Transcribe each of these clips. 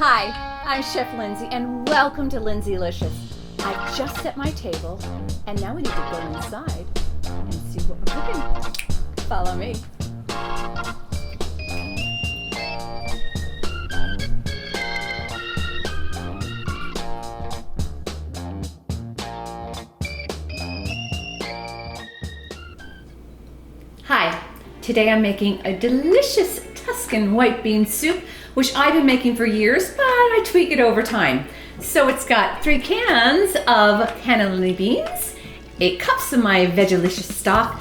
Hi, I'm Chef Lindsey and welcome to LindseyLicious. I just set my table and now we need to go inside and see what we're cooking. Follow me. Hi, today I'm making a delicious Tuscan white bean soup, which I've been making for years, but I tweak it over time. So it's got 3 cans of cannellini beans, 8 cups of my VeggieLicious stock,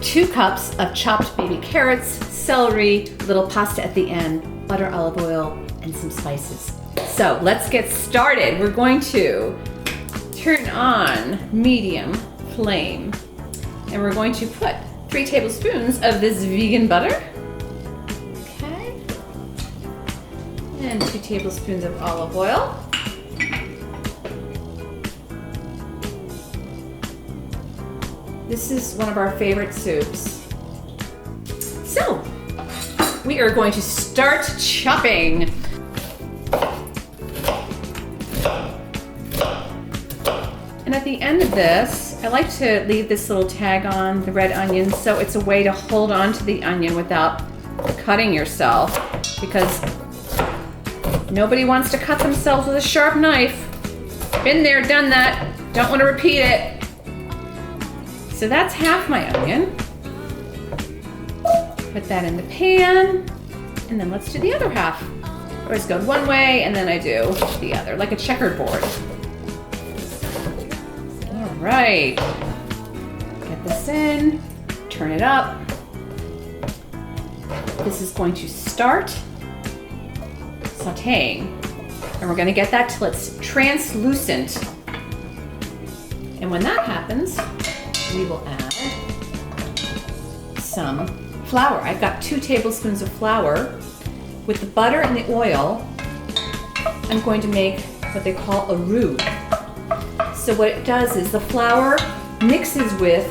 2 cups of chopped baby carrots, celery, little pasta at the end, butter, olive oil, and some spices. So let's get started. We're going to turn on medium flame, and we're going to put 3 tablespoons of this vegan butter. Okay. And 2 tablespoons of olive oil. This is one of our favorite soups. So, we are going to start chopping. And at the end of this, I like to leave this little tag on the red onion, so it's a way to hold on to the onion without cutting yourself, because nobody wants to cut themselves with a sharp knife. Been there, done that. Don't want to repeat it. So that's half my onion. Put that in the pan, and then let's do the other half. I always go one way, and then I do the other, like a checkerboard. All right, get this in, turn it up. This is going to start sauteing, and we're going to get that till it's translucent. And when that happens, we will add some flour. I've got 2 tablespoons of flour. With the butter and the oil, I'm going to make what they call a roux. So what it does is the flour mixes with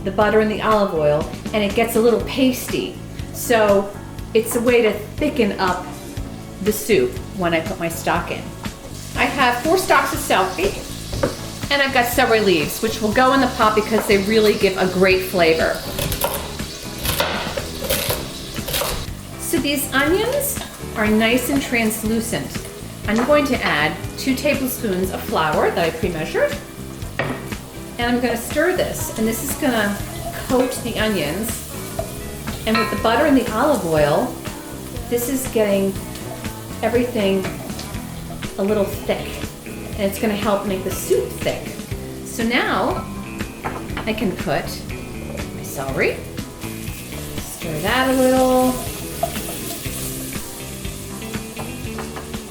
the butter and the olive oil, and it gets a little pasty. So it's a way to thicken up the soup when I put my stock in. I have 4 stalks of celery, and I've got celery leaves, which will go in the pot because they really give a great flavor. So these onions are nice and translucent. I'm going to add 2 tablespoons of flour that I pre-measured, and I'm going to stir this, and this is going to coat the onions. And with the butter and the olive oil, this is getting everything a little thick, and it's going to help make the soup thick. So now I can put my celery, stir that a little,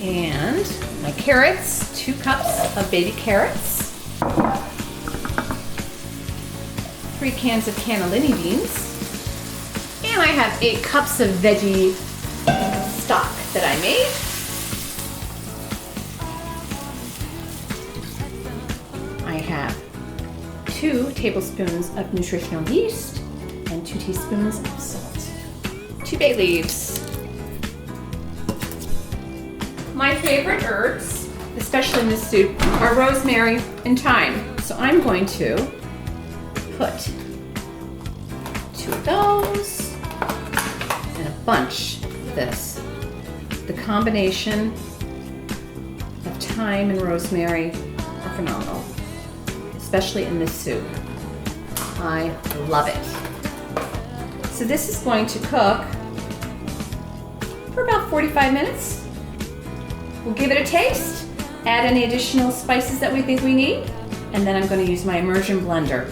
and my carrots, 2 cups of baby carrots, 3 cans of cannellini beans, and I have 8 cups of veggie stock that I made. I have 2 tablespoons of nutritional yeast and 2 teaspoons of salt. 2 bay leaves. My favorite herbs, especially in this soup, are rosemary and thyme. So I'm going to put 2 of those and a bunch of this. The combination of thyme and rosemary are phenomenal, especially in this soup. I love it. So this is going to cook for about 45 minutes. We'll give it a taste, add any additional spices that we think we need, and then I'm going to use my immersion blender.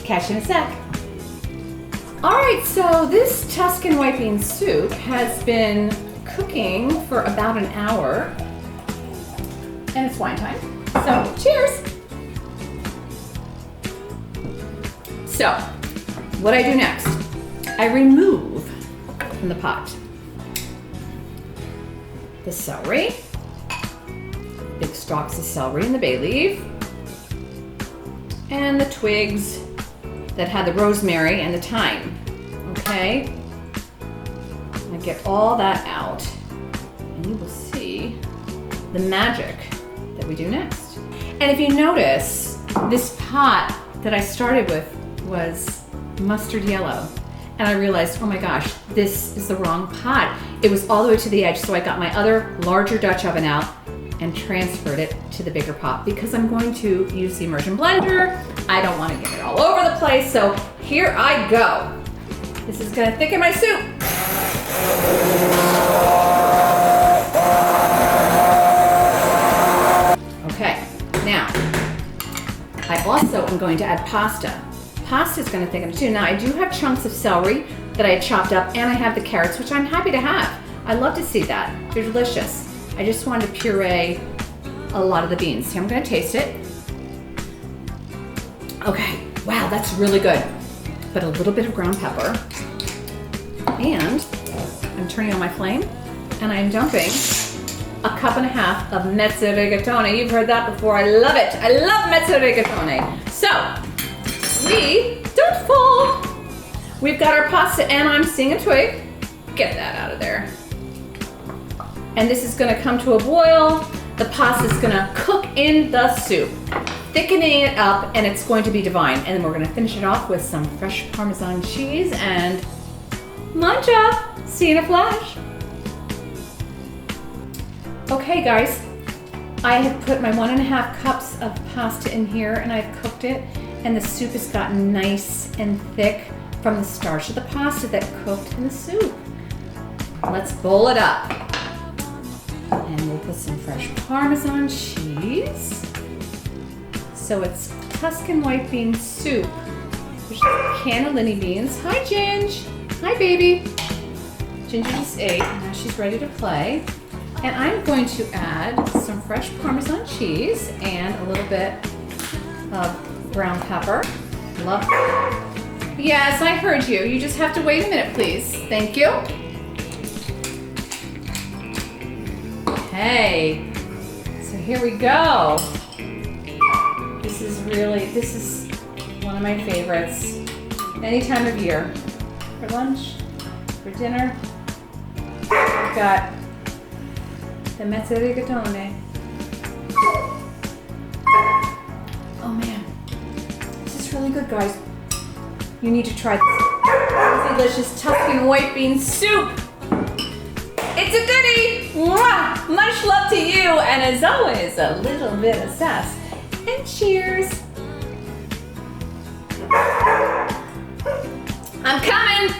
Catch you in a sec. All right, so this Tuscan white bean soup has been cooking for about an hour, and it's wine time. So cheers. So what I do next, I remove from the pot the celery, big stalks of celery and the bay leaf, and the twigs that had the rosemary and the thyme. Okay, I'm gonna get all that out, and you will see the magic that we do next. And if you notice, this pot that I started with was mustard yellow. And I realized, oh my gosh, this is the wrong pot. It was all the way to the edge, so I got my other larger Dutch oven out and transferred it to the bigger pot because I'm going to use the immersion blender. I don't want to get it all over the place, so here I go. This is gonna thicken my soup. Okay, now, I also am going to add pasta. Pasta is gonna thicken it too. Now, I do have chunks of celery that I had chopped up, and I have the carrots, which I'm happy to have. I love to see that. They're delicious. I just wanted to puree a lot of the beans. Here, I'm gonna taste it. Okay, wow, that's really good. But a little bit of ground pepper. And I'm turning on my flame, and I'm dumping a cup and a half of mezze rigatoni. You've heard that before, I love it. I love mezze rigatoni. So, we don't fall. We've got our pasta, and I'm seeing a twig. Get that out of there. And this is gonna come to a boil. The pasta is gonna cook in the soup, thickening it up, and it's going to be divine. And then we're gonna finish it off with some fresh Parmesan cheese and mancha. See you in a flash. Okay guys, I have put my 1.5 cups of pasta in here, and I've cooked it, and the soup has gotten nice and thick from the starch of the pasta that cooked in the soup. Let's bowl it up. And we'll put some fresh Parmesan cheese. So it's Tuscan white bean soup, which is cannellini beans. Hi, Ginge. Hi, baby. Ginger just ate, and now she's ready to play. And I'm going to add some fresh Parmesan cheese and a little bit of brown pepper. Love that. Yes, I heard you. You just have to wait a minute, please. Thank you. Okay, so here we go. This is one of my favorites. Any time of year. For lunch, for dinner. We've got the mezze rigatoni. Oh man, this is really good, guys. You need to try this delicious Tuscan white bean soup. It's a goodie! Mwah! Much love to you, and as always, a little bit of sass. And cheers! I'm coming!